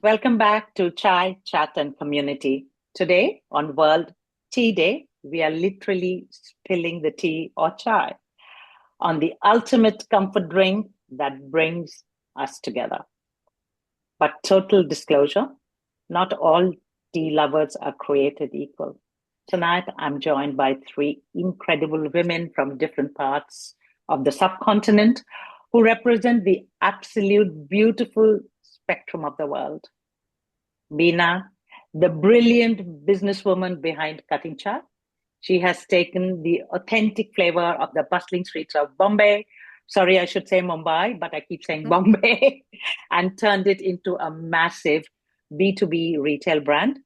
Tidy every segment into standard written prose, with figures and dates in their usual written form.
Welcome back to Chai, Chat and Community. Today, on World Tea Day, we are literally spilling the tea or chai on the ultimate comfort drink that brings us together. But total disclosure, not all tea lovers are created equal. Tonight, I'm joined by three incredible women from different parts of the subcontinent who represent the absolute beautiful spectrum of the world. Bina, the brilliant businesswoman behind Cutting Chai. She has taken the authentic flavor of the bustling streets of Bombay. Sorry, I should say Mumbai, but I keep saying Bombay, and turned it into a massive B2B retail brand,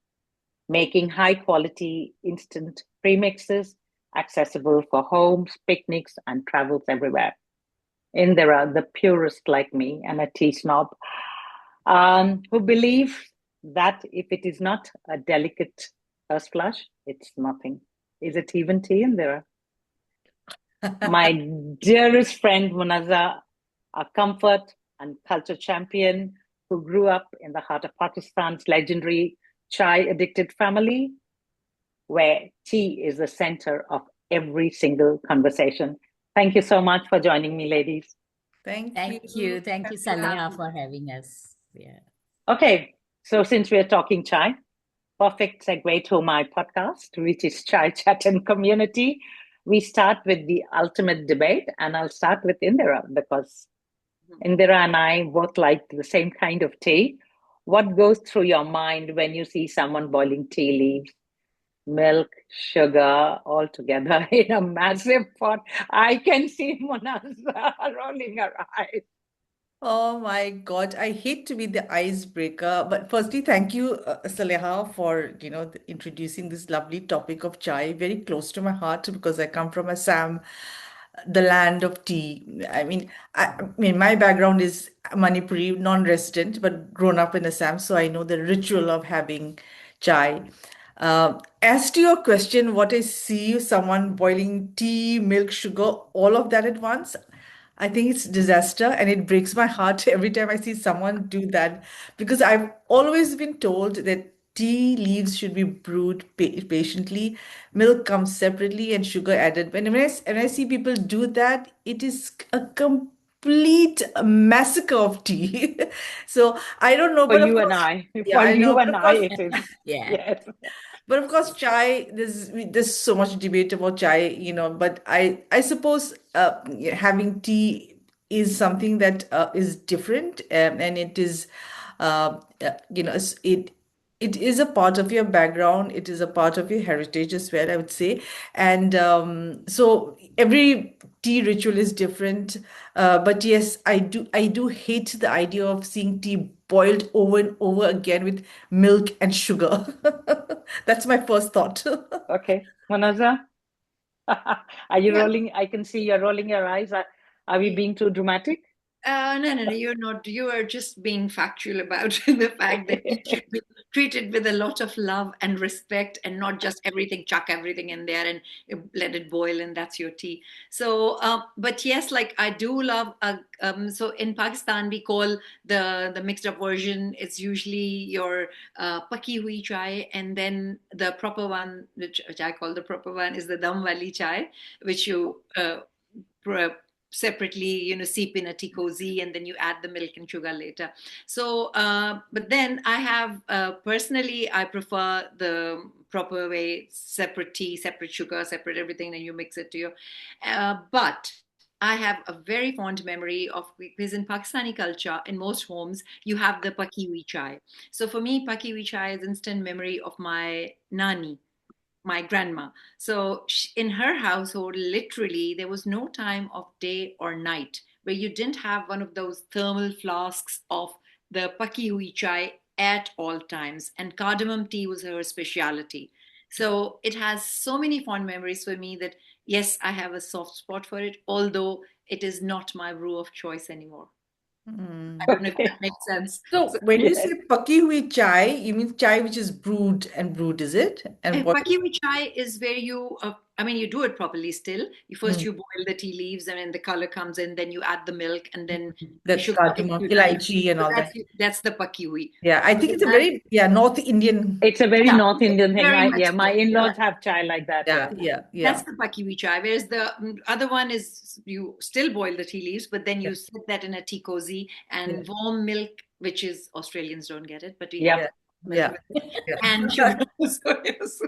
making high quality instant premixes accessible for homes, picnics, and travels everywhere. Indira, the purist like me and a tea snob, who believe that if it is not a delicate first flush, it's nothing. Is it even tea, Indira? My dearest friend Munaza, a comfort and culture champion who grew up in the heart of Pakistan's legendary chai addicted family, where tea is the center of every single conversation. Thank you so much for joining me, ladies. Thank Thank you. you. Thank you, Happy to have Saleha, you. for having us. Yeah. Okay, so since we're talking chai, perfect segue to my podcast, which is Chai Chat and Community. We start with the ultimate debate, and I'll start with Indira because Indira and I both like the same kind of tea. What goes through your mind when you see someone boiling tea leaves, milk, sugar, all together in a massive pot? I can see Monaza rolling her eyes. Oh my God, I hate to be the icebreaker, but firstly, thank you, Saleha, for introducing this lovely topic of chai, very close to my heart because I come from Assam, the land of tea. I mean, my background is Manipuri, non-resident, but grown up in Assam, so I know the ritual of having chai. As to your question, what I see someone boiling tea, milk, sugar, all of that at once. I think it's disaster and it breaks my heart every time I see someone do that because I've always been told that tea leaves should be brewed patiently, milk comes separately and sugar added. When I see people do that, it is a complete massacre of tea. So I don't know, For but of you and course, I, yeah, for I you know, but and of I, course, it is. Yeah. Yes. but of course, chai, there's so much debate about chai, but I suppose having tea is something that is different, and it is it is a part of your background, it is a part of your heritage as well, I would say. And so every tea ritual is different. But yes, I do hate the idea of seeing tea boiled over and over again with milk and sugar. That's my first thought. Okay. Manaza, are you Yeah. rolling? I can see you're rolling your eyes. Are we being too dramatic? No, you're not. You are just being factual about the fact that it should be treated with a lot of love and respect and not just everything, chuck everything in there and let it boil and that's your tea. So, but yes, like I do love, so in Pakistan, we call the mixed up version, it's usually your paki hui chai, and then the proper one, which I call the proper one, is the dam wali chai, which you pro- separately seep in a tea cozy and then you add the milk and sugar later. So but then I have personally I prefer the proper way, separate tea, separate sugar, separate everything, and you mix it to your but I have a very fond memory of, because in Pakistani culture, in most homes, you have the pakiwi chai. So for me, pakiwi chai is instant memory of my nani, my grandma. So in her household, literally, there was no time of day or night where you didn't have one of those thermal flasks of the paki hui chai at all times. And cardamom tea was her specialty. So it has so many fond memories for me that, yes, I have a soft spot for it, although it is not my brew of choice anymore. I Hmm. don't know if that Okay. makes sense. So So when you Yes. say paki hui chai, you mean chai which is brewed and brewed, is it? And what? Paki chai is where you I mean, you do it properly still. First you boil the tea leaves, and then the color comes in. Then you add the milk, and then the That's sugar. cardamom, elaichi, and So all that. that's the pakki hui. Yeah, I think it's a very North Indian. It's a very Yeah, North Indian thing. very much My so. in-laws have chai like that. Yeah. That's the pakki hui chai. Whereas the other one is you still boil the tea leaves, but then you set that in a tea cozy and warm milk, which is Australians don't get it, but we have Yeah. and sugar. So, yes.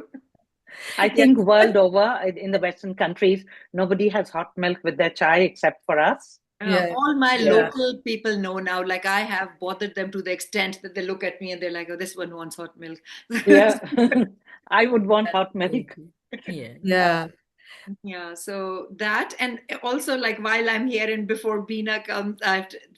I think world over in the Western countries, nobody has hot milk with their chai except for us. All my local people know now. Like I have bothered them to the extent that they look at me and they're like, "Oh, this one wants hot milk." Yeah, I would want hot milk. Yeah. Yeah, so that, and also like while I'm here and before Bina comes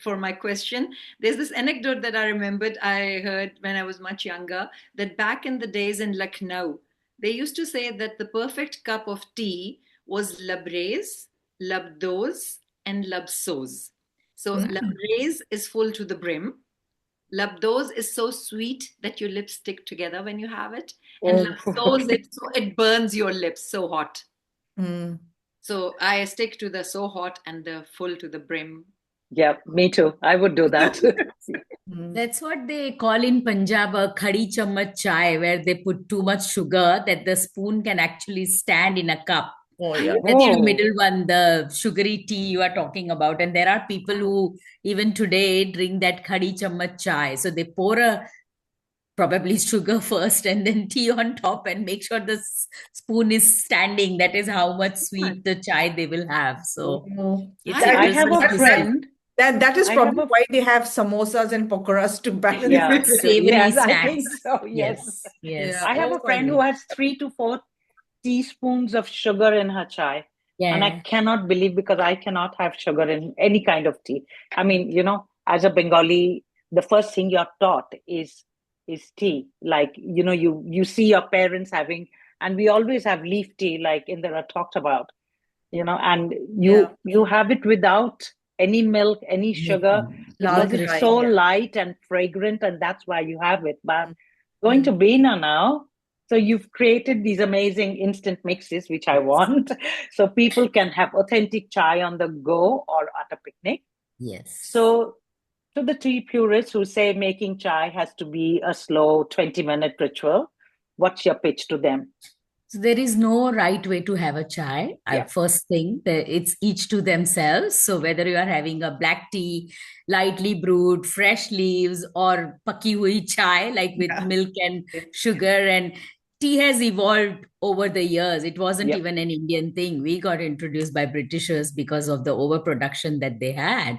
for my question, there's this anecdote that I remembered I heard when I was much younger, that back in the days in Lucknow, they used to say that the perfect cup of tea was labraise, labdos, and labsos. So labraise is full to the brim. Labdos is so sweet that your lips stick together when you have it. And labsos, it burns your lips so hot. So I stick to the so hot and the full to the brim. Yeah, me too. I would do that. That's what they call in Punjab a khadi chammach chai, where they put too much sugar that the spoon can actually stand in a cup. Oh, yeah. That's the middle one, the sugary tea you are talking about. And there are people who even today drink that khadi chammach chai. So they pour probably sugar first and then tea on top and make sure the spoon is standing. That is how much sweet the chai they will have. So I have a friend. That is probably why they have samosas and pakoras to balance. Savory snacks. I think so. Yes. I have a friend who has 3 to 4 teaspoons of sugar in her chai. And I cannot believe, because I cannot have sugar in any kind of tea. I mean, as a Bengali, the first thing you're taught is tea. Like, you see your parents having, and we always have leaf tea, like Indira talked about, and you have it without any milk, any sugar, because it's so light and fragrant, and that's why you have it. But going to Bina now, so you've created these amazing instant mixes, which I want, so people can have authentic chai on the go or at a picnic. Yes. So to the tea purists who say making chai has to be a slow 20-minute ritual, what's your pitch to them? So there is no right way to have a chai. First thing, it's each to themselves. So whether you are having a black tea, lightly brewed, fresh leaves, or pakki hui chai, like with milk and sugar, and tea has evolved over the years. It wasn't even an Indian thing. We got introduced by Britishers because of the overproduction that they had.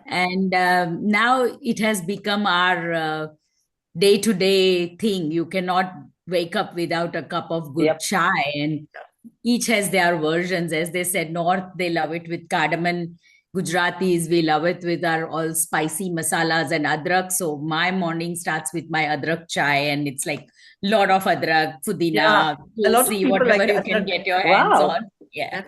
And now it has become our day-to-day thing. You cannot wake up without a cup of good chai, and each has their versions. As they said, North, they love it with cardamom. Gujaratis, we love it with our all spicy masalas and adrak. So my morning starts with my adrak chai, and it's like lot of adrak, pudina, tulsi, whatever you can get your hands on.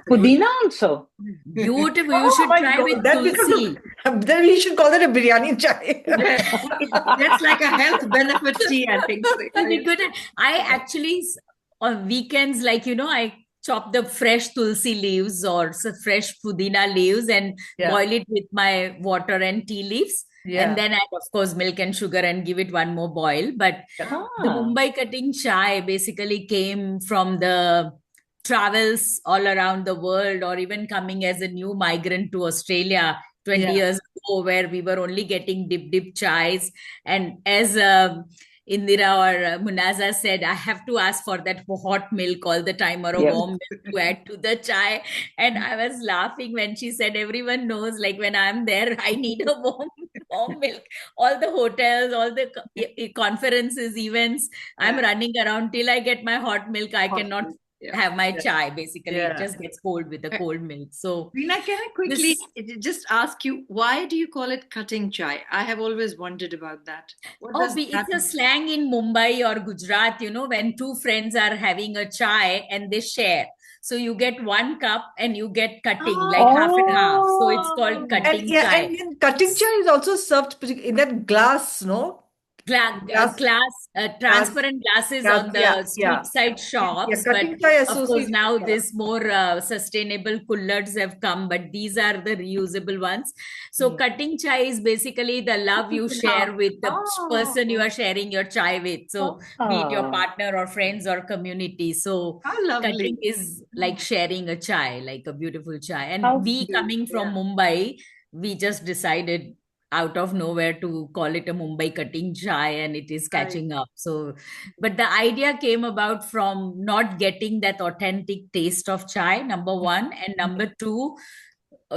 Pudina also. Beautiful. You should try with tulsi. Then we should call it a biryani chai. That's like a health benefit tea, I think. I actually, on weekends, I chop the fresh tulsi leaves or fresh pudina leaves and boil it with my water and tea leaves. And then add, of course, milk and sugar and give it one more boil. But the Mumbai Cutting Chai basically came from the travels all around the world, or even coming as a new migrant to Australia 20 years ago, where we were only getting dip chais. And as Indira or Munaza said, I have to ask for that hot milk all the time, or a warm milk to add to the chai. And I was laughing when she said, everyone knows, like when I'm there, I need a warm milk. All the hotels, all the conferences, events, I'm running around till I get my hot milk. I cannot have my chai. Basically, it just gets cold with the cold milk. So, Rina, can I quickly just ask you, why do you call it cutting chai? I have always wondered about that. It's a slang in Mumbai or Gujarat, when two friends are having a chai and they share. So you get one cup and you get cutting, like half and half. So it's called cutting chai. And cutting chai is also served in that glass, no? transparent glasses on the street side shops, but Cutting Chai of course Association. now this more sustainable coolers have come, but these are the reusable ones. So cutting chai is basically the love you share with the person you are sharing your chai with. So be it your partner or friends or community. So How lovely. cutting is like sharing a chai, like a beautiful chai. And we coming from Mumbai, we just decided out of nowhere to call it a Mumbai Cutting Chai, and it is catching up. So, but the idea came about from not getting that authentic taste of chai, number one, and number two,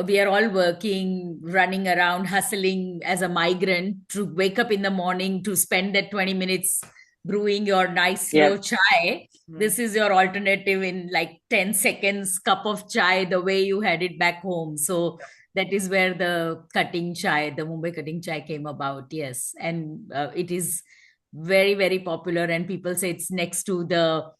we are all working, running around, hustling as a migrant to wake up in the morning to spend that 20 minutes brewing your nice slow chai. This is your alternative in like 10 seconds cup of chai, the way you had it back home. So that is where the cutting chai, the Mumbai Cutting Chai came about. Yes. And it is very, very popular. And people say it's next to the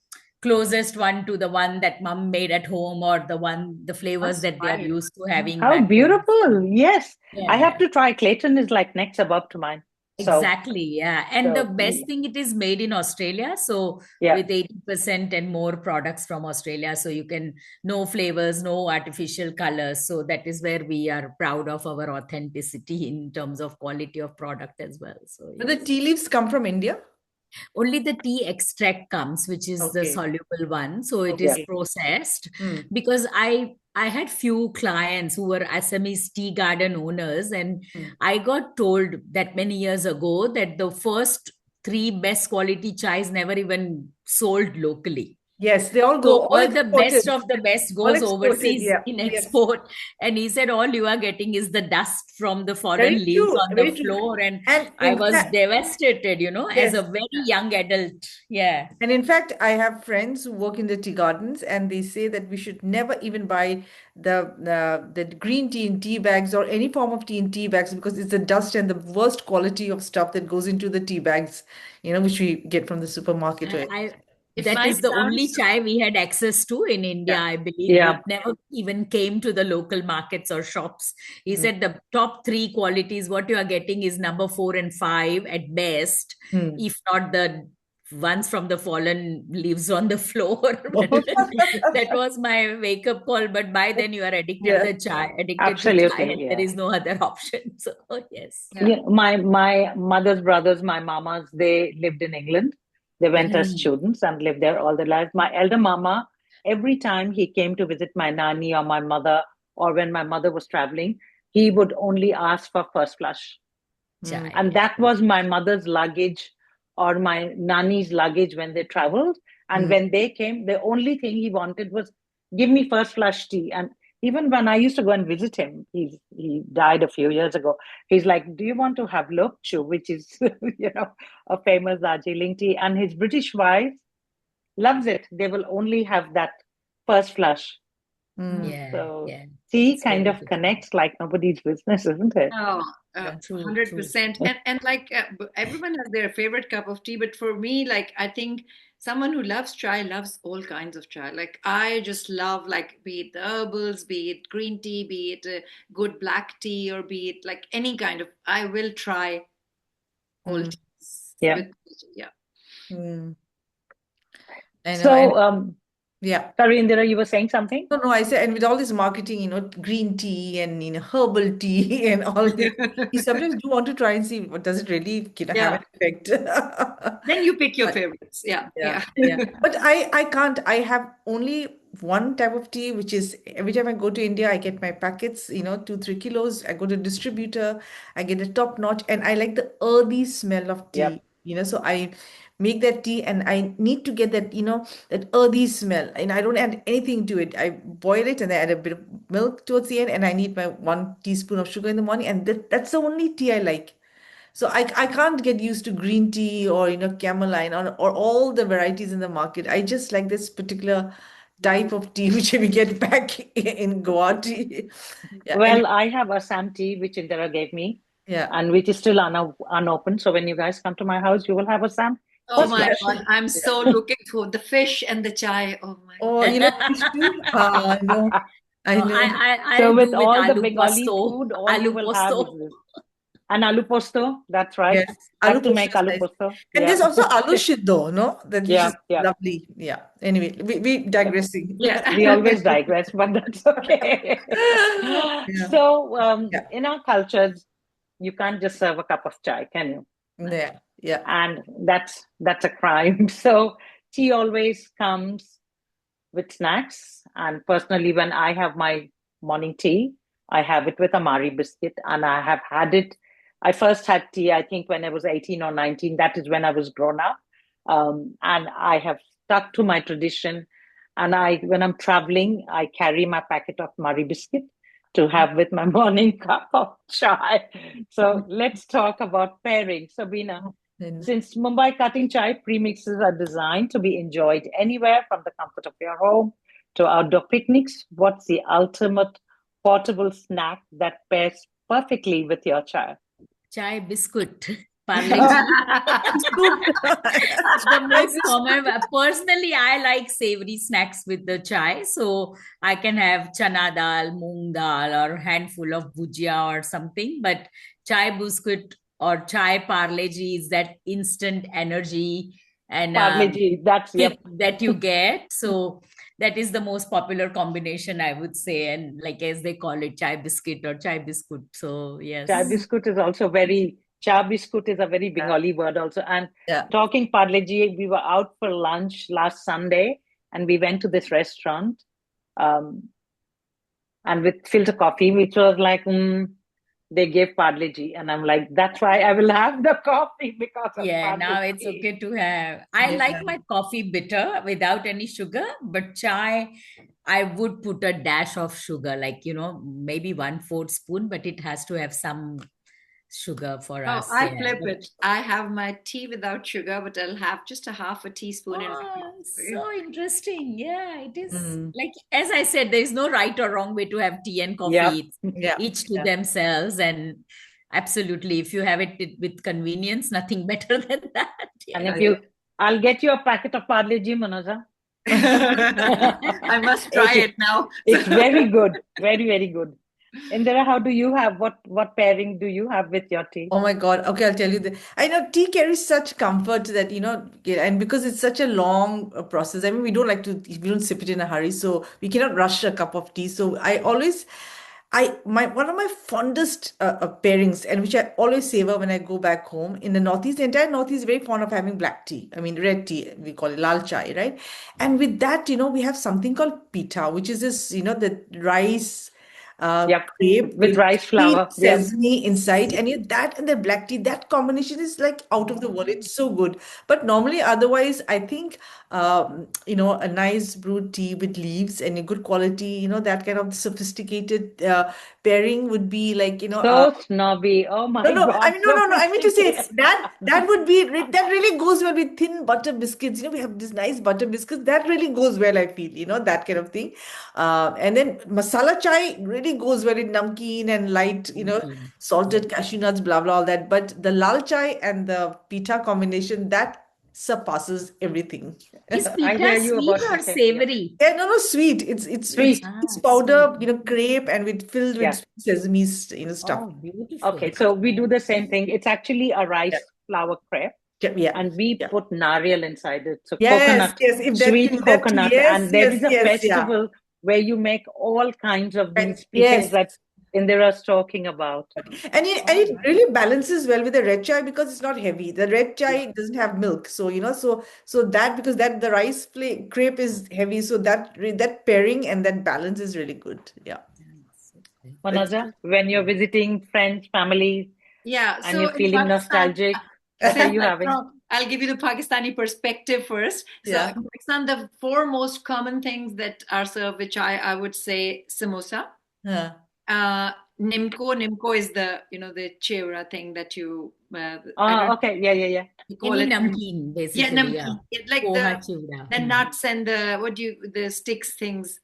closest one to the one that mom made at home, or the flavors that they are used to having How back beautiful. home. Yes. I have Yeah. to try. Clayton is like next above to mine. Exactly. Yeah. And the so best thing, it is made in Australia. So yeah. with 80% and more products from Australia. So you can, no flavors, no artificial colors. So that is where we are proud of our authenticity in terms of quality of product as well. So Do the tea leaves come from India? only the tea extract comes, which is the soluble one. So it is processed. Because I had few clients who were Assamese tea garden owners, and I got told that many years ago that the first 3 best quality chais never even sold locally. Yes, they all So go all the best of the best goes overseas in export. And he said, all you are getting is the dust from the foreign leaves on the floor. And I was devastated, as a very young adult. Yeah. And in fact, I have friends who work in the tea gardens, and they say that we should never even buy the green tea in tea bags or any form of tea in tea bags, because it's the dust and the worst quality of stuff that goes into the tea bags, which we get from the supermarket. That is the only chai we had access to in India, I believe. Yeah. It never even came to the local markets or shops. He said the top 3 qualities, what you are getting is number 4 and 5 at best, if not the ones from the fallen leaves on the floor. That was my wake-up call. But by then you are addicted to chai, Absolutely, to chai, and there is no other option. So yes. Yeah. My mother's brothers, my mamas, they lived in England. They went as students and lived there all their lives. My elder mama, every time he came to visit my nanny or my mother, or when my mother was traveling, he would only ask for first flush. Chai, and that was my mother's luggage or my nanny's luggage when they traveled. And when they came, the only thing he wanted was, give me first flush tea. And even when I used to go and visit him, he died a few years ago. He's like, do you want to have lokchu, which is, a famous Darjeeling tea? And his British wife loves it. They will only have that first flush. So tea kind of connects like nobody's business, isn't it? Oh, 100%. And like everyone has their favorite cup of tea, but for me, like I think someone who loves chai loves all kinds of chai. Like I just love, like, be it the herbals, be it green tea, be it a good black tea, or be it like any kind of, I will try all teas. Yeah. So, sorry, Indira, you were saying something? No, I said, and with all this marketing, green tea and herbal tea and all this, you sometimes do want to try and see what does it really have an effect. Then you pick your favorites. Yeah. But I can't. I have only one type of tea, which is every time I go to India, I get my packets, 2-3 kilos. I go to a distributor, I get a top notch, and I like the earthy smell of tea. So I make that tea, and I need to get that, that earthy smell, and I don't add anything to it. I boil it and I add a bit of milk towards the end, and I need my 1 teaspoon of sugar in the morning, and that's the only tea I like. So I can't get used to green tea or cameline or all the varieties in the market. I just like this particular type of tea which we get back in Guwahati. Well, I have Assam tea which Indira gave me, and which is still unopened. So when you guys come to my house, you will have Assam. Oh my God, I'm so looking for the fish and the chai. Oh my God. Fish too? I know. I So do with all the aloo Bengali posto, food, all you will have is this. And aloo posto, that's right. Yes, Have aloo to posto make is aloo nice. posto. And Yeah. there's also aloo shiddo, no? That which is Yeah. lovely. Yeah. Anyway, we digressing. Yeah. We always digress, but that's okay. Yeah. So, Yeah. in our cultures, you can't just serve a cup of chai, can you? Yeah. Yeah. And that's a crime. So tea always comes with snacks. And personally, when I have my morning tea, I have it with a Mari biscuit, and I have had it. I first had tea, I think, when I was 18 or 19. That is when I was grown up. And I have stuck to my tradition. And when I'm traveling, I carry my packet of Mari biscuit to have with my morning cup of chai. So let's talk about pairing. Sabina, since Mumbai Cutting Chai premixes are designed to be enjoyed anywhere from the comfort of your home to outdoor picnics, what's the ultimate portable snack that pairs perfectly with your chai? Chai biscuit. Parle-G. The most common. Personally, I like savory snacks with the chai. So I can have chana dal, moong dal, or handful of bhujia or something. But chai biscuit or chai Parle-G is that instant energy and Parle-G, that's hit that you get. So that is the most popular combination, I would say. And like as they call it, chai biscuit or chai biscuit. So yes. Chai biscuit is also chai biscuit is a very Bengali word also. And talking Parle-G, we were out for lunch last Sunday and we went to this restaurant and with filter coffee, which was like, they gave Parle-G, and I'm like, that's why I will have the coffee because of now it's okay to have. I like my coffee bitter without any sugar, but chai, I would put a dash of sugar, like, maybe 1/4 spoon, but it has to have some sugar for us. I flip it. I have my tea without sugar, but I'll have just a half a teaspoon. So interesting. Yeah, it is like, as I said, there is no right or wrong way to have tea and coffee. Each to themselves. And absolutely, if you have it with convenience, nothing better than that. And I'll get you a packet of Parle-G, Manoja. I must try it now. It's very good. Very, very good. Indira, how do you have, what pairing do you have with your tea? Oh my God. Okay, I'll tell you. I know tea carries such comfort that, and because it's such a long process, I mean, we don't sip it in a hurry, so we cannot rush a cup of tea. So one of my fondest pairings, and which I always savor when I go back home in the Northeast, the entire Northeast is very fond of having black tea. I mean, red tea, we call it lal chai, right? And with that, we have something called pita, which is this, the rice crepe with rice flour, sesame inside, and that and the black tea, that combination is like out of the world. It's so good. But normally, otherwise, I think a nice brewed tea with leaves and a good quality, that kind of sophisticated pairing would be like, so snobby. Oh my God. I mean, no. I mean to say that would be that really goes well with thin butter biscuits. We have this nice butter biscuits that really goes well. I feel, that kind of thing. And then masala chai really goes well in namkeen and light, salted cashew nuts, blah blah, all that. But the lal chai and the pita combination, that surpasses everything. Is pita sweet or savory? Yeah, no, sweet. It's sweet. It's powder, crepe and filled with sesame, stuff. Oh, beautiful. Okay, so we do the same thing. It's actually a rice flour crepe. And we put nariyal inside it. So coconut, sweet coconut. And there is a festival where you make all kinds of these pickles that Indira's talking about. And it really balances well with the red chai because it's not heavy. The red chai doesn't have milk. So, so that because the rice crepe is heavy. So that pairing and that balance is really good. Yeah. Manoja, when you're visiting friends, family, and so you're feeling nostalgic, what are you having? I'll give you the Pakistani perspective first. So in Pakistan, the four most common things that are served with chai, I would say samosa. Nimco is the the chevra thing that you okay, yeah you call it namkeen, basically. Namkeen. Like the nuts and the sticks things,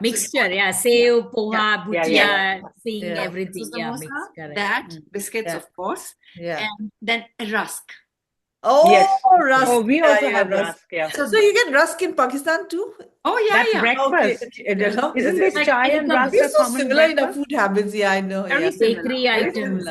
mixture, sev, poha, bhujia, everything, so samosa, biscuits, of course, and then rusk. Oh, yes. Rusk. Oh, we also have rusk. So you get rusk in Pakistan too? Oh, That's breakfast. Okay. Isn't this chai and rusk a so common similar in our breakfast? food habits? Yeah, I know. Bakery items.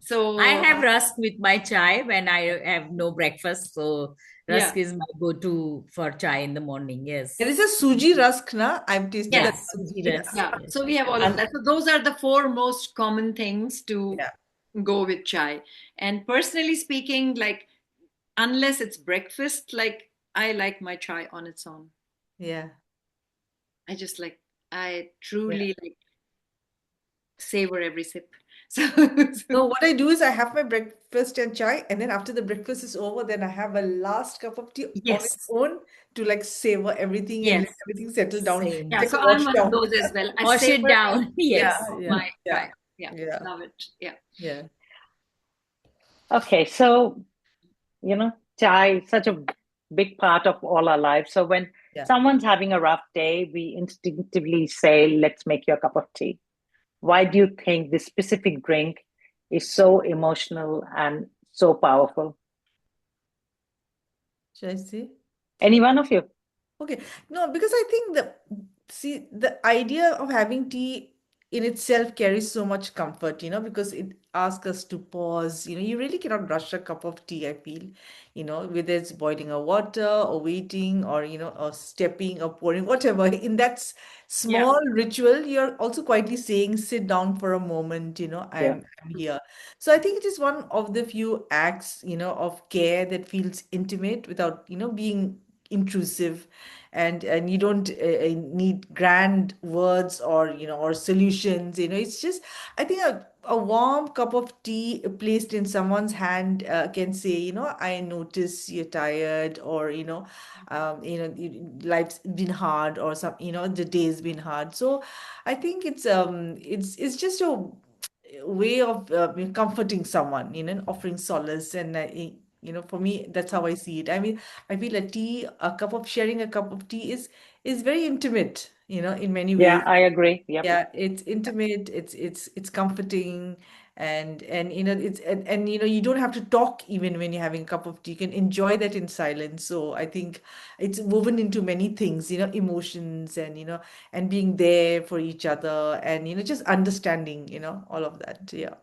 So I have rusk with my chai when I have no breakfast. So yeah, rusk is my go-to for chai in the morning. There Yes. is a suji rusk, na? I've tasted that. yes, Yes, Suji Yeah. rusk. yeah. Yes. So we have all of And that. So those are the four most common things to Yeah. go with chai. And personally speaking, like unless it's breakfast, like I like my chai on its own. Yeah. I just like I Yeah. truly like savor every sip. So, No, what I do is I have my breakfast and chai, and then after the breakfast is over, then I have a last cup of tea on its Yes. own to like savor everything and let Yes. everything settle down. Same. yeah, It's so like a I'm wash one of down. those as well. I Wash it savor down. every sip Yeah, Yes. of yeah, my yeah, chai. Yeah, yeah, love it. Yeah. yeah, okay, so chai is such a big part of all our lives. So when yeah. someone's having a rough day, we instinctively say, let's make you a cup of tea. Why do you think this specific drink is so emotional and so powerful? Should I say? Any one of you? Okay. No, because I think the idea of having tea in itself carries so much comfort, because it asks us to pause. You really cannot rush a cup of tea, I feel, whether it's boiling a water or waiting or, or stepping or pouring, whatever. In that Yeah. small ritual, you're also quietly saying, sit down for a moment, Yeah. I'm here. So I think it is one of the few acts, of care that feels intimate without, being intrusive, and you don't need grand words or or solutions. It's just, I think, a warm cup of tea placed in someone's hand can say, I notice you're tired, or life's been hard, or the day's been hard. So I think it's just a way of comforting someone, and offering solace. And for me, that's how I see it. I mean, I feel sharing a cup of tea is very intimate, in many Yeah, ways. I agree. Yep. Yeah, it's intimate, it's comforting, and it's, and you don't have to talk even when you're having a cup of tea. You can enjoy that in silence. So I think it's woven into many things, emotions, and being there for each other, and just understanding, all of that. Yeah.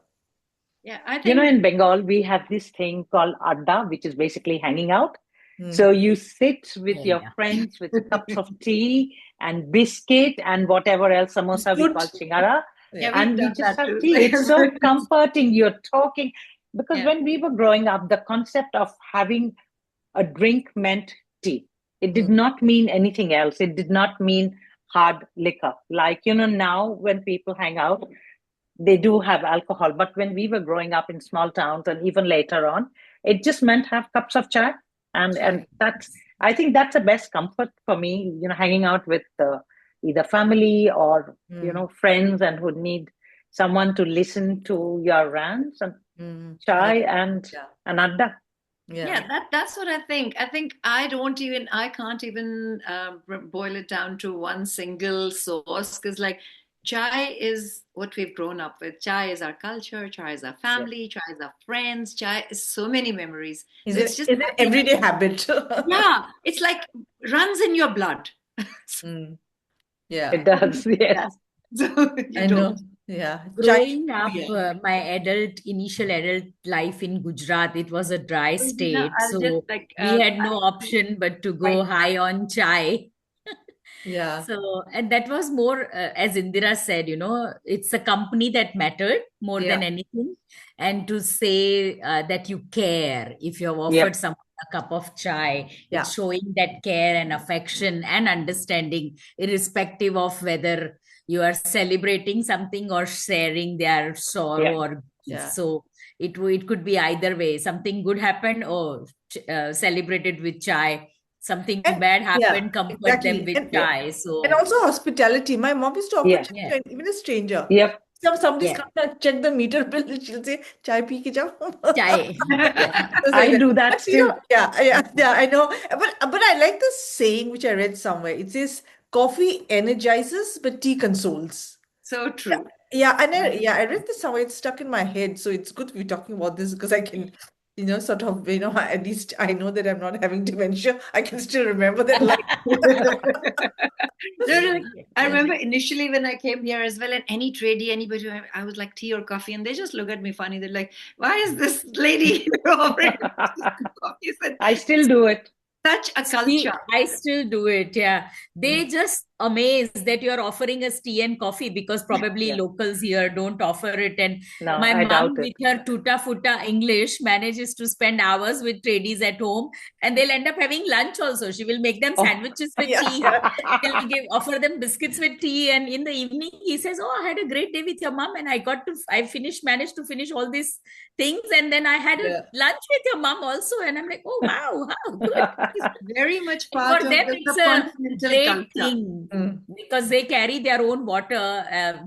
Yeah. I think In Bengal, we have this thing called adda, which is basically hanging out. So Mm. you sit with Yeah, your yeah. friends with cups of tea and biscuit and whatever else, samosa we call Biscuit. chingara, Yeah. yeah, we've and we done just that have too. tea. It's so comforting. You're talking. Because Yeah. when we were growing up, the concept of having a drink meant tea. It did Mm. not mean anything else. It did not mean hard liquor. Like, now when people hang out, they do have alcohol. But when we were growing up in small towns and even later on, it just meant have cups of chai. And Chai. that's, I think that's the best comfort for me, hanging out with either family or, Mm. friends and who need someone to listen to your rants and Mm. Yeah. chai and Yeah. an adda. Yeah. Yeah, that's what I think. I think I can't even boil it down to one single source because, like, chai is what we've grown up with. Chai is our culture. Chai is our Yeah. family. Chai is our friends. Chai is so many memories. Is So it's it just is it everyday habit? yeah, it's like runs in your blood. Mm. It Yeah. does, Yeah. yes. So you I know. don't. Yeah. Chai. Growing up, Yeah. my initial adult life in Gujarat, it was a dry state. I'll just So like we had no option but to I go high on chai. Yeah. So, and that was more, as Indira said, it's a company that mattered more Yeah. than anything. And to say that you care, if you have offered Yep. someone a cup of chai, Yeah. it's showing that care and affection and understanding, irrespective of whether you are celebrating something or sharing their sorrow Yep. or grief. Yeah. So it could be either way. Something good happened or celebrated with chai. Something And bad yeah, happened, comfort them exactly. with And Yep. chai. and So, also hospitality. My mom used to offer Yeah. chai yeah, to even a stranger. Yep. Somebody's yeah, come to check the meter bill, she'll say, chai pee ke jao. chai. Yeah, Just like I that. do that But still. yeah, I know. But I like this saying which I read somewhere. It says, coffee energizes, but tea consoles. So Yeah, true. yeah, I read this somewhere. It's stuck in my head, so it's good we're talking about this because I can sort of, at least I know that I'm not having dementia. I can still remember that light. No, I remember initially when I came here as well, and any tradie, anybody, I was like tea or coffee, and they just look at me funny. They're like, "Why is this lady offering coffee?" I still do it. Such a culture. I still do it. Yeah. They just amazed that you're offering us tea and coffee because probably locals here don't offer it. And No, my I mom, doubt with it. her tuta futa English, manages to spend hours with tradies at home, and they'll end up having lunch also. She will make them sandwiches with tea. She'll offer them biscuits with tea. And in the evening, he says, "Oh, I had a great day with your mom, and managed to finish all these things. And then I had a lunch with your mom also." And I'm like, "Oh, wow, how good." Very much And part for of them, the it's a continental great culture. thing because they carry their own water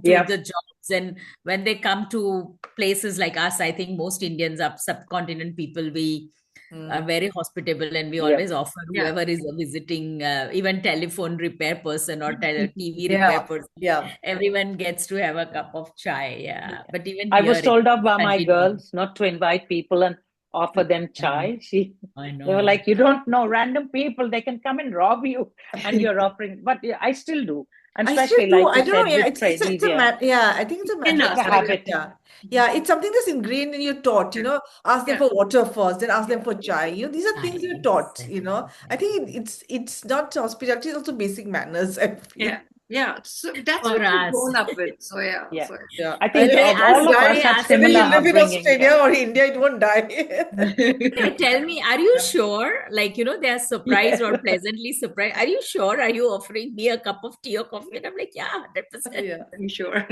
to the jobs. And when they come to places like us, I think most Indians, subcontinent people, we are very hospitable, and we always offer whoever is visiting, even telephone repair person or TV repair person, everyone gets to have a cup of chai. But even I here, was told off by my continues. girls not to invite people and offer them chai. They were like, "You don't know, random people, they can come and rob you," and you're offering. But I still do. And I especially still do. like you I don't know. said, Yeah, with tradies, I think it's a matter it's a of habit. Yeah, it's something that's ingrained in your taught. Ask them for water first, then ask them for chai. These are things you're taught. I think it's not hospitality; it's also basic manners. I feel. So that's For what we've us. grown up with. So I think They all of us ask- have ask Whether similar you live in upbringing. Australia or India, it won't die. They tell me, "Are you sure?" Like, they are surprised or pleasantly surprised. "Are you sure? Are you offering me a cup of tea or coffee?" And I'm like, "Yeah, 100%. Yeah. I'm sure.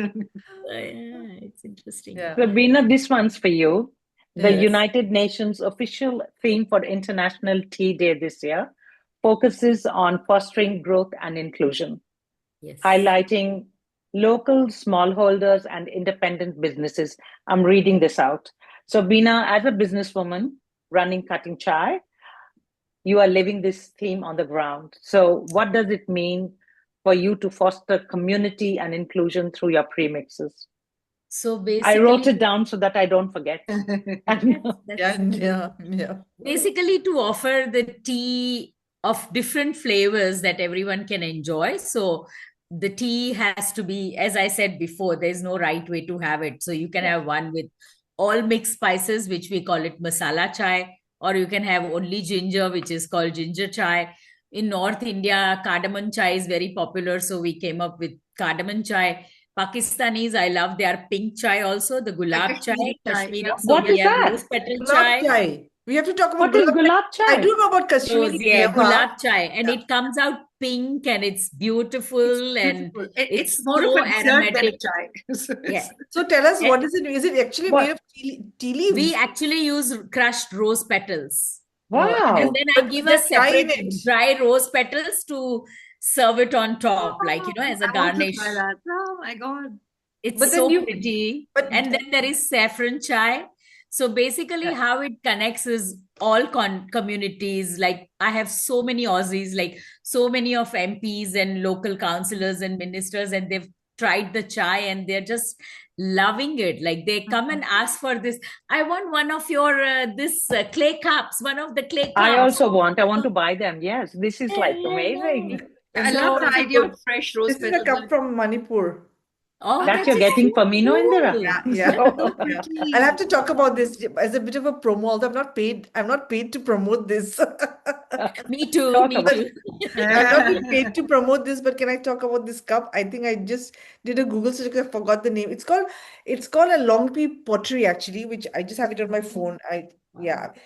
It's interesting. So, Bina, this one's for you. The Yes. United Nations official theme for International Tea Day this year focuses on fostering growth and inclusion, Yes. highlighting local smallholders and independent businesses. I'm reading this out. So, Bina, as a businesswoman running Cutting Chai, you are living this theme on the ground. So, what does it mean for you to foster community and inclusion through your premixes? So I wrote basically, it down so that I don't forget. basically to offer the tea of different flavors that everyone can enjoy. So the tea has to be, as I said before, there's no right way to have it. So you can have one with all mixed spices, which we call it masala chai, or you can have only ginger, which is called ginger chai. In North India, cardamom chai is very popular, so we came up with cardamom chai. Pakistanis, I love their pink chai also, the gulab chai, Kashmiri. So What we is have that? rose petal Gulab chai. chai. We have to talk about What is gulab chai? I do know about Kashmiri. Gulab chai, and it comes out pink, and it's beautiful, and It's more so of a dessert than a aromatic. chai. So tell us, what is it? Is it actually made of tea leaves? We actually use crushed rose petals. Wow. And then I give a separate dry rose petals to serve it on top, as a garnish. Oh my God. It's so pretty. And then there is saffron chai. So basically how it connects is all communities. Like I have so many Aussies, like so many of MPs and local councillors and ministers, and they've tried the chai and they're just loving it. Like they come and ask for this. I want one of your clay cups, one of the clay cups. I also want. I want to buy them. Yes, this is like amazing. I love the idea of fresh rose petals. This is a cup from Manipur. Oh, that you're getting for me, no, Indira? I'll have to talk about this as a bit of a promo. Although I'm not paid to promote this. Me too. I'm not paid to promote this, but can I talk about this cup? I think I just did a Google search because I forgot the name. It's called a long pea pottery, actually, which I just have it on my phone.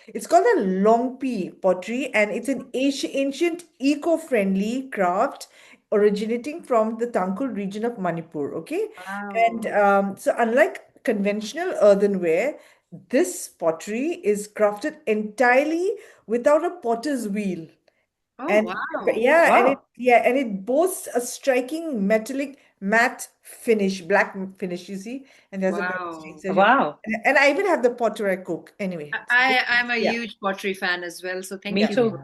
It's called a long pea pottery, and it's an ancient eco-friendly craft originating from the Tangkhul region of Manipur. Okay. Wow. And so unlike conventional earthenware, this pottery is crafted entirely without a potter's wheel. Wow. And it boasts a striking metallic matte finish, black finish, you see, and there's a black wow. And I even have the potter I cook. Anyway, I'm a huge pottery fan as well, so thank you. Me too.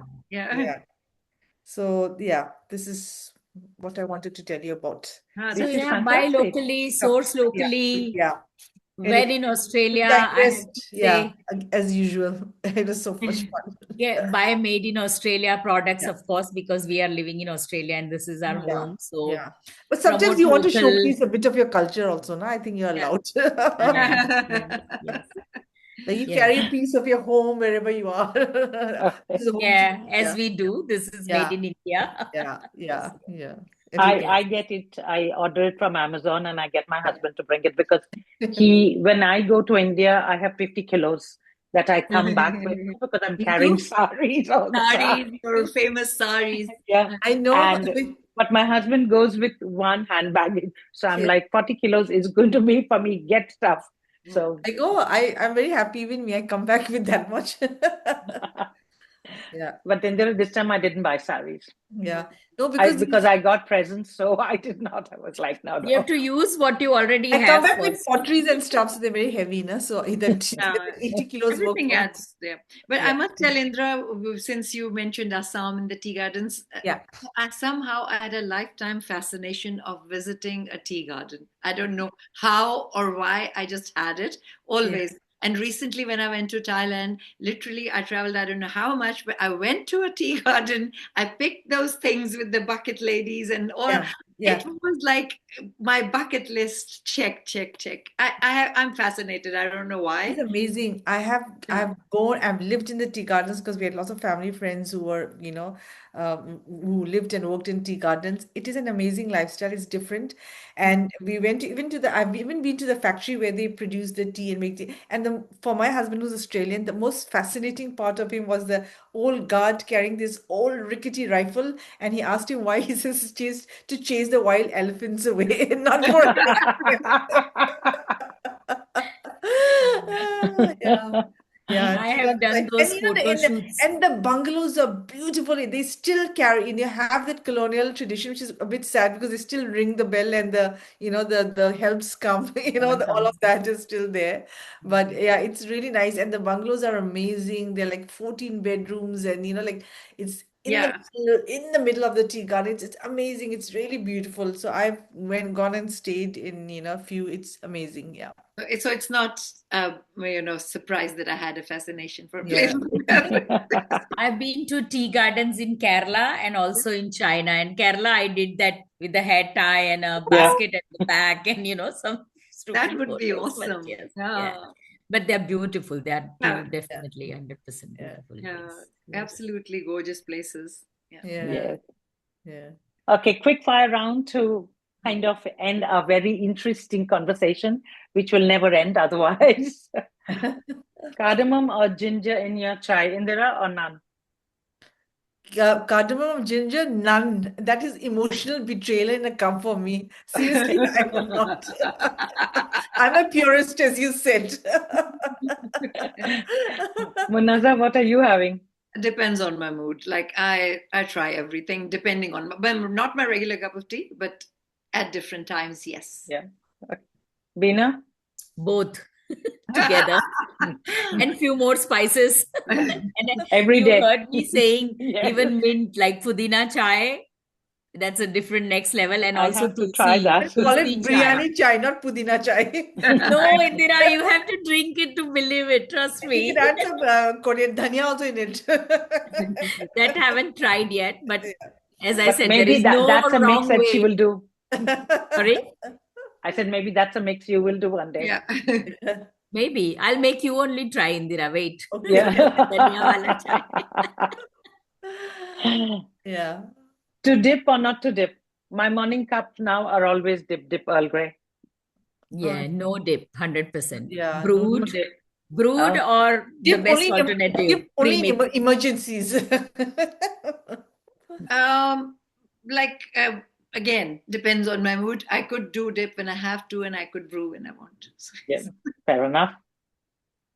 So this is what I wanted to tell you about. So buy locally, source locally. When in We Australia, I have to digressed, yeah, say, as usual. It was so much fun. yeah, buy made in Australia products, Yeah. of course, because we are living in Australia and this is our Yeah, home. So yeah. But sometimes promote you want to local. showcase a bit of your culture also, no? I think you're Yeah. allowed. Yeah. Yes. Yes. Like you Yes. carry a piece of your home wherever you are. This is home to Yeah. As yeah, we do. This is made yeah, in India. yeah, Yes. yeah, yeah. I Everywhere. Yes. I get it. I order it from Amazon and I get my Yeah. husband to bring it because when I go to India, I have 50 kilos that I come back with because I'm Me carrying too. saris all the time. Saris, your famous saris. Yeah. I know. And but my husband goes with one handbag. So I'm Yeah. like 40 kilos is going to be for me, get stuff. So I go. I'm very happy even me. I come back with that much. Yeah. but then this time I didn't buy saris. Yeah. No, Because I got presents, so I did not. I was like, no, You have no. to use what you already I come have back with first. potteries and stuff, so they're very heavy, na? So that Yeah, 80 kilos work everything for me. adds there. But I Yeah. must tell Indra, since you mentioned Assam and the tea gardens, Yeah. I had a lifetime fascination of visiting a tea garden. I don't know how or why, I just had it Yeah. always. And recently, when I went to Thailand, literally, I traveled, I don't know how much, but I went to a tea garden. I picked those things with the bucket ladies and all. Yeah. It Yeah. was like my bucket list check, check, check. I'm fascinated. I don't know It's why. amazing. Yeah. I've lived in the tea gardens because we had lots of family friends who were, who lived and worked in tea gardens. It is an amazing lifestyle. It's different. And we went I've even been to the factory where they produce the tea and make tea. And for my husband who's Australian, the most fascinating part of him was the old guard carrying this old rickety rifle. And he asked him why. He says it's to chase the wild elephants away, not for yeah. Yeah, I tea have gardens. done And those photo shoots. the bungalows are beautiful. They still carry, have that colonial tradition, which is a bit sad because they still ring the bell and the helps come. All of that is still there. But yeah, it's really nice. And the bungalows are amazing. They're like 14 bedrooms, and like it's Yeah. in the middle of the tea garden. It's amazing. It's really beautiful. So I've gone and stayed in a few. It's amazing. Yeah. So it's not, surprised that I had a fascination for Yeah. places. I've been to tea gardens in Kerala and also in China. In Kerala, I did that with the hair tie and a Yeah. basket at the back and, some That stupid would be photos. But awesome. yes, Yeah. yeah. But they're beautiful. They are Yeah. definitely 100% Yeah. beautiful. Yeah. Yes. Absolutely gorgeous places. Yeah. Yeah. Yes. Yeah. Okay, quick fire round to kind of end a very interesting conversation, which will never end otherwise. Cardamom or ginger in your chai, Indira, or none? Cardamom, ginger, none. That is emotional betrayal in a cup for me. Seriously, I will not. I'm a purist, as you said. Munaza, what are you having? Depends on my mood. Like I try everything depending on but not my regular cup of tea, but at different times, yes. Yeah. Bina? Both together and few more spices. And Every you day. heard me saying Yes. even mint like Pudina chai. That's a different next level. And I also have to try that. Call Tulsi it chai. biryani chai, not pudina chai. No, Indira, you have to drink it to believe it. Trust You me. can add some Korean dhania also in it. That haven't tried yet, but as I But said, there maybe is no that's a mix wrong that she way. will do. Sorry? I said maybe that's a mix you will do one day. Yeah. Maybe. I'll make you only try, Indira. Wait. Okay. Yeah. Dhania wala chai. Yeah. To dip or not to dip? My morning cups now are always dip Earl Grey. Yeah, no dip, 100%. Yeah. No Brewed, dip. brewed Oh. or the Dip best only alternative, in premix. emergencies. Like again, depends on my mood. I could do dip when I have to, and I could brew when I want to. So Yeah, fair enough.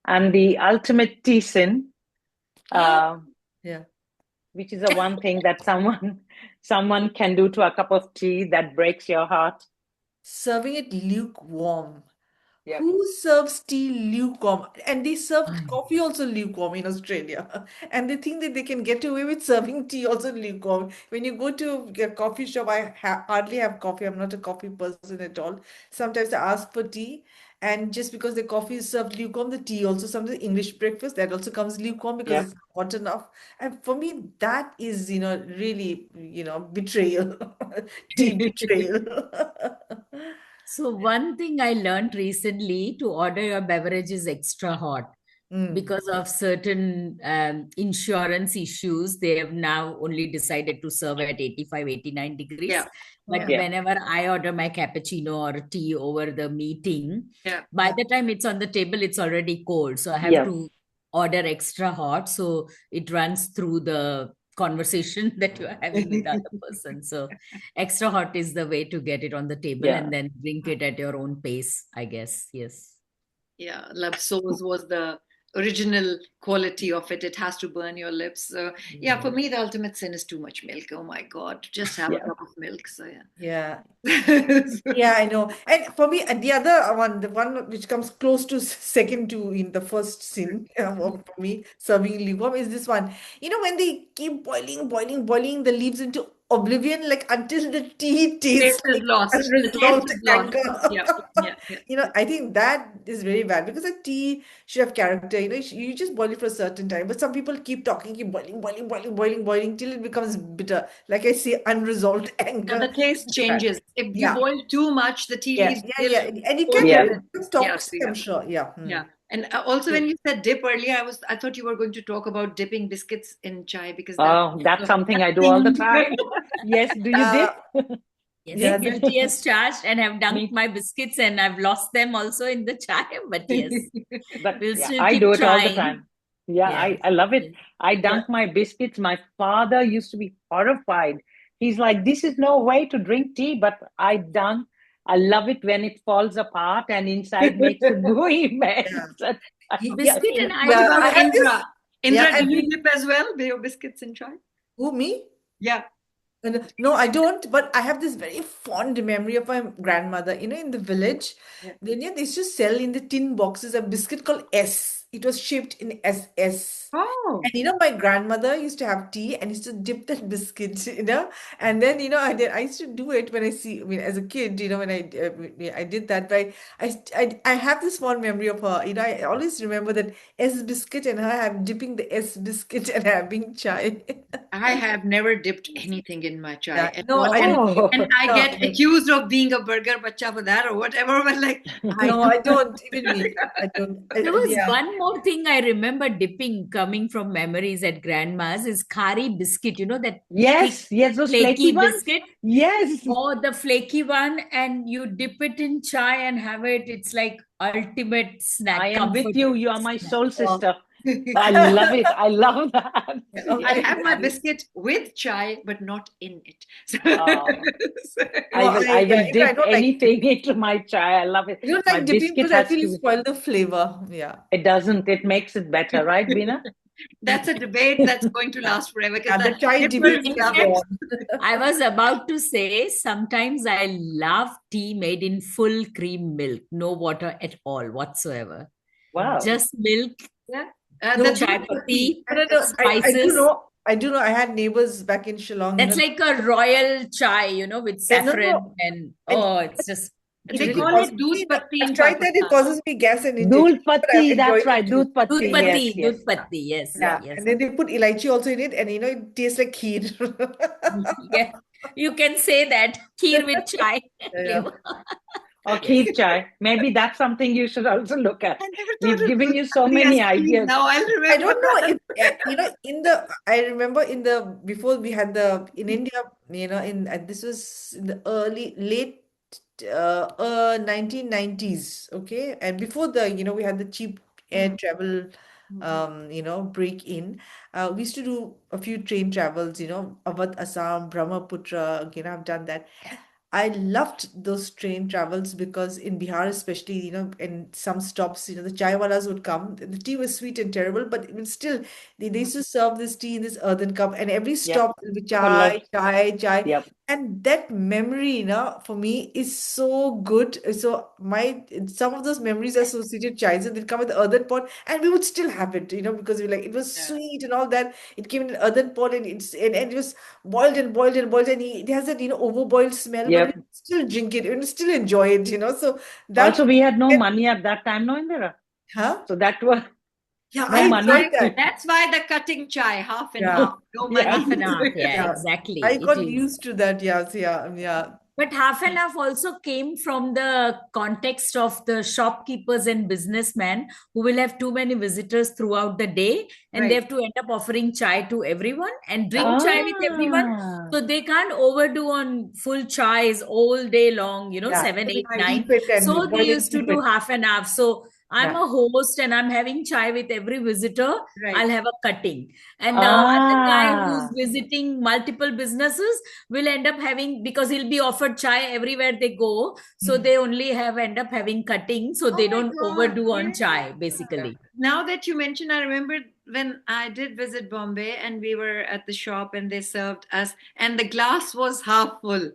And the ultimate tea sin, Yeah. which is the one thing that someone can do to a cup of tea that breaks your heart. Serving it lukewarm. Yeah. Who serves tea lukewarm? And they serve coffee also lukewarm in Australia. And they think that they can get away with serving tea also lukewarm. When you go to a coffee shop, I hardly have coffee. I'm not a coffee person at all. Sometimes I ask for tea, And just because the coffee is served lukewarm, the tea also, sometimes English breakfast, that also comes lukewarm because Yep. it's hot enough. And for me, that is, really, betrayal, tea betrayal. So one thing I learned recently, to order your beverages extra hot Mm. because of certain insurance issues. They have now only decided to serve at 85, 89 degrees. Yeah. But Yeah. Yeah. whenever I order my cappuccino or tea over the meeting, Yeah. by the time it's on the table, it's already cold. So I have Yeah. to order extra hot. So it runs through the conversation that you are having with the other person. So extra hot is the way to get it on the table, Yeah. and then drink it at your own pace, I guess. Yes. Yeah, love sauce was the original quality of it. It has to burn your lips. So yeah, for me, the ultimate sin is too much milk. Oh my God, just have a Yeah. cup of milk. So Yeah. yeah. Yeah, I know. And for me, the other one, the one which comes close to second to in the first sin for me, serving lukewarm, is this one. When they keep boiling, boiling, boiling the leaves into oblivion, like until the tea tastes Taste is like lost. The taste unresolved is lost. anger. Yeah, yeah, yeah. I think that is very bad because a tea should have character. You just boil it for a certain time, but some people keep talking, keep boiling, boiling, boiling, boiling, boiling till it becomes bitter. Like I say, unresolved Now the anger. taste Bad. changes. If you Yeah. boil too much, the tea Yeah, leaves yeah, will yeah. And it can Yeah. become yeah, so toxic, yeah. I'm sure. Yeah. Yeah. And also when you said dip earlier, I thought you were going to talk about dipping biscuits in chai because that's Oh, that's something that I do all the thing. time. Yes. Do you Uh, dip? Yes, yeah, guilty as charged, and have dunked Me. my biscuits, and I've lost them also in the chai. But yes, But we'll yeah, still I do keep it all the trying. time. Yeah, Yes. I love it. Yes. I yeah. dunk my biscuits. My father used to be horrified. He's like, this is no way to drink tea, but I dunk. I love it when it falls apart and inside makes a gooey mess. Yeah. Yeah. Biscuit and What I, Yeah, about I have this. Indra? Yeah, Indra, do you dip as well? Do your biscuits in chai? who, me? Yeah. No, I don't. But I have this very fond memory of my grandmother. In the village, Yeah. they used to sell in the tin boxes a biscuit called S. It was shaped in SS. Oh. And my grandmother used to have tea and used to dip that biscuit, and then I used to do it when I mean, as a kid, when I did that. But I have this fond memory of her. I always remember that S biscuit and her have dipping the S biscuit and having chai. I have never dipped anything in my chai Yeah, at no, all. I don't. Oh, And I No, get accused of being a burger bacha for that or whatever, but like I no, I don't. Even me, I don't. there was Yeah. one more thing I remember dipping, coming from memories at grandma's, is khari biscuit. You know that thick, yes, yes, those flaky flaky ones. biscuit? Yes, Or the flaky one, and you dip it in chai and have it. It's like ultimate I snack, am with comfort you. You are my snack. soul Oh, sister. I love it. I love that. I okay. Yes. have my biscuit with chai, but not in it. Oh, No, I yeah, will dip I don't like anything into my chai. I love it. I don't My like dipping biscuit because I has feel you to. spoil the flavor. Yeah. It doesn't. It makes it better, right, Bina? That's a debate that's going to last forever because Yeah, the the chai dippers debate In can love go it. on. I was about to say, sometimes I love tea made in full cream milk, no water at all whatsoever. Wow. Just milk, Yeah. No, The chai doodh patti. patti, no, no. I do spices. know. I do know. I had neighbors back in Shillong. That's like a royal chai, with And no, no. saffron, and And oh, it's just it They really really call good. causes it doodh me. No, patti I've in tried that. It Pakistan. causes me gas and Doodh indigestion, but I've patti. That's enjoyed it right. too. Doodh patti. Doodh Yes, patti, yes. doodh patti. Yes, Yeah, yes. and then they put elaichi also in it, and it tastes like kheer. Yeah, you can say that. Kheer with chai Yeah. flavor. Or Yes. kheer chai. Maybe that's something you should also look at. I never thought We've of given doodh you so patti many as tea. ideas. Now I'll I remember don't know that. if I remember before we had in India, this was in the late 1990s, okay, and before we had the cheap air Mm, travel, mhm. break in. We used to do a few train travels, Awadh, Assam, Brahmaputra. I've done that. I loved those train travels because in Bihar, especially, in some stops, the chai walas would come. The tea was sweet and terrible, but it was still, they used to serve this tea in this earthen cup, and every Yep. stop will be Full of, chai, chai, chai. yep. And that memory, for me is so good. So some of those memories associated chais, and they'd come with the earthen pot, and we would still have it, because we like it was Yeah. sweet and all that. It came in an earthen pot, and it was boiled and boiled and boiled, and it has that overboiled smell, but we Yep. still drink it and still enjoy it. So that, Also, we had no money at that time, no, Indira. huh? So that was Yeah, no I money. enjoyed that. That's why the cutting chai, half and Yeah. half. No Yeah. money. Half and half. Yeah, Yeah. exactly. I It got is. used to that. Yes, yeah. But half and half also came from the context of the shopkeepers and businessmen who will have too many visitors throughout the day, and they Right. have to end up offering chai to everyone and drink chai with everyone. Ah. So they can't overdo on full chais all day long, Yeah. 7, 8, Keep 9. it and So they boil it, used to keep do it. half and half. So I'm Yeah. a host and I'm having chai with every visitor. Right. I'll have a cutting. And the other guy who's Ah. visiting multiple businesses will end up having, because he'll be offered chai everywhere they go. So they only end up having cutting. So Oh they my don't God, overdo on yeah. chai, basically. Now that you mention, I remember when I did visit Bombay and we were at the shop and they served us, and the glass was half full.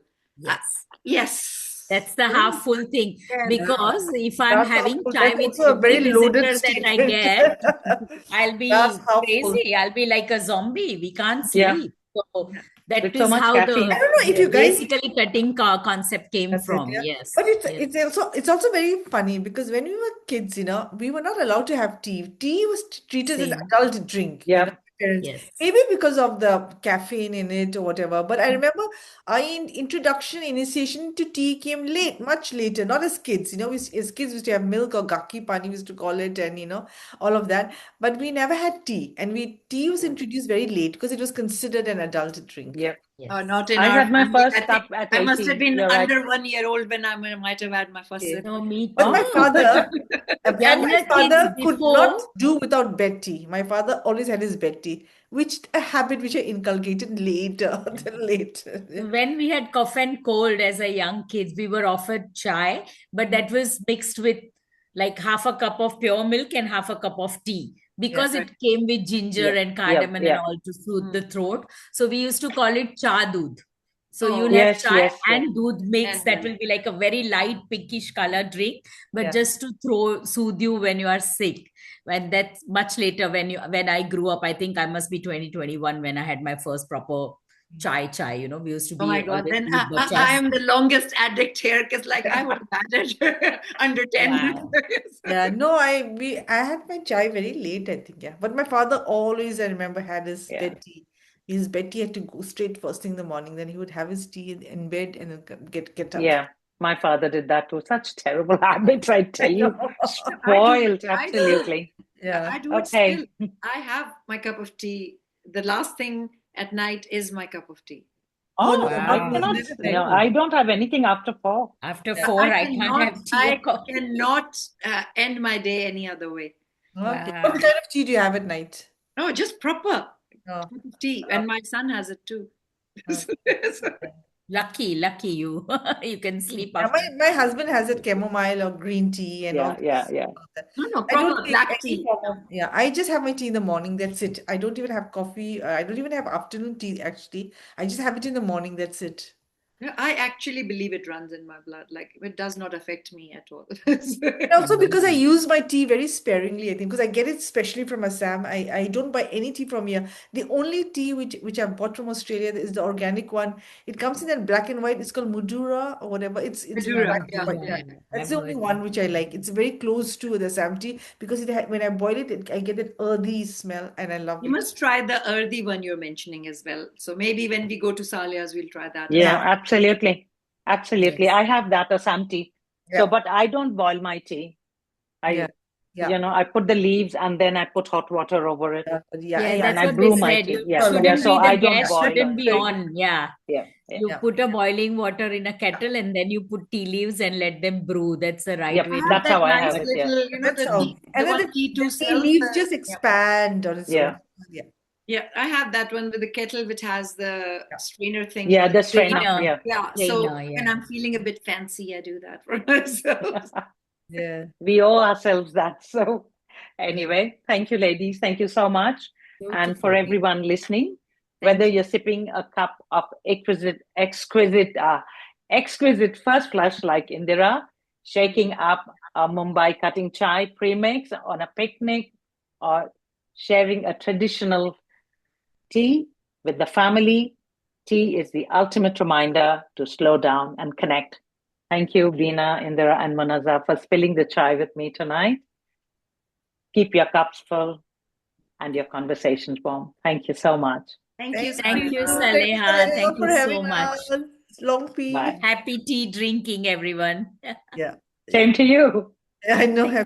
Yes. Yes. That's the half full thing. Yes. Because if I'm Glass half having full, chai that's with also a every very loaded visitor that I statement. get, I'll be Glass half full. crazy. I'll be like a zombie. We can't Yeah. sleep. So that With so is much how caffeine. I don't know if you guys. basically cutting concept came That's it, from. yeah. Yes. But Yes. it's also very funny because when we were kids, we were not allowed to have tea. Tea was treated as an Same. adult drink, Yeah. parents. Yes. Maybe because of the caffeine in it or whatever. But I remember our initiation to tea came late, much later, not as kids. As kids we used to have milk or gaki pani, we used to call it, and all of that. But we never had tea, and tea was introduced very late because it was considered an adult drink. Yeah. Yes. Oh, not in I our had my family. first I think cup at I must have 18. been You're right. under 1 year old when I might have had my first Okay. sip. No, me But my too. father, and my Younger father kids could not before. do without bed tea. My father always had his bed tea, which a habit which I inculcated later than late. When we had cough and cold as a young kids, we were offered chai, but that was mixed with like half a cup of pure milk and half a cup of tea because Right. it came with ginger Yeah. and cardamom Yeah. and all to soothe the throat. So we used to call it cha doodh. So Oh, you'll have Yes. chai Yes. and doodh mix. and That will be like a very light pinkish color drink, but Yeah. just to soothe you when you are sick. When that's much later when I grew up, I think I must be 2021 when I had my first proper chai. We used to oh my be God, always then with I bachas. am the longest addict here because like I would have had it under 10 Wow. minutes. Yeah, no, I had my chai very late, I think, yeah. But my father always, I remember, had his Yeah. bed tea. His bed tea had to go straight first thing in the morning. Then he would have his tea in bed and then get up. Yeah. My father did that too. Such terrible habits, I tell you. know. Spoiled. I do. Absolutely. Yeah. I do it Okay. still. I have my cup of tea. The last thing at night is my cup of tea. Oh, Oh, no, I Wow. cannot. never Very had. I don't have anything after 4. After Yeah. 4, I can't have tea or I coffee. cannot end my day any other way. Okay. Wow. What kind of tea do you have at night? No, just proper Oh, cup of tea. And my son has it too. okay. Lucky you. You can sleep Yeah, after. my husband has it chamomile or green tea and all Yeah. this. Yeah. All that. No, I don't proper take black any tea. form of, yeah, I just have my tea in the morning. That's it. I don't even have coffee. I don't even have afternoon tea, actually. I just have it in the morning. That's it. Yeah, I actually believe it runs in my blood. Like it does not affect me at all. And also because I use my tea very sparingly, I think, because I get it specially from Assam. I don't buy any tea from here. The only tea which I've bought from Australia is the organic one. It comes in that black and white. It's called Mudura or whatever. It's Madura, black and yeah. white. Yeah. That's I've the only heard one that. which I like. It's very close to the Assam tea because when I boil it, I get that earthy smell and I love You it. must try the earthy one you're mentioning as well. So maybe when we go to Salia's, we'll try that. Yeah. Yeah. Absolutely. Absolutely. Yes. I have that Assam tea. So, Yeah. but I don't boil my tea. Yeah. Yeah. I put the leaves and then I put hot water over it Yeah. Yeah, Yeah. that's and I what brew they my said. tea. You Yeah. No, Yeah. shouldn't So be, I the don't gas boil shouldn't on. be on. Yeah. Yeah. Yeah. You Yeah. put a boiling water in a kettle and then you put tea leaves and let them brew. That's the right Yep. way I to have That's do that how I nice have it. Yeah. little, That's the how. tea, the And then one tea the to tea self. leaves just Yeah. expand on its Yeah. own. Yeah. Yeah, I have that one with the kettle which has the Yeah. strainer thing. Yeah. The strainer. Strainer. Yeah. Yeah, so Strainer, when yeah. I'm feeling a bit fancy, I do that for myself. Yeah. We owe ourselves that. So, Yeah. anyway, thank you, ladies. Thank you so much. And for Beautiful. everyone listening, whether you're sipping a cup of exquisite first flush like Indira, shaking up a Mumbai Cutting Chai premix on a picnic, or sharing a traditional tea with the family. Tea is the ultimate reminder to slow down and connect. Thank you, Bina, Indira, and Manaza, for spilling the chai with me tonight. Keep your cups full and your conversations warm. Thank you so much. Thank you. Thank you, Thank you, Saleha. Thank for you so having much. us. Long P. Bye. Happy tea drinking, everyone. Yeah. Same to you. I know. Happy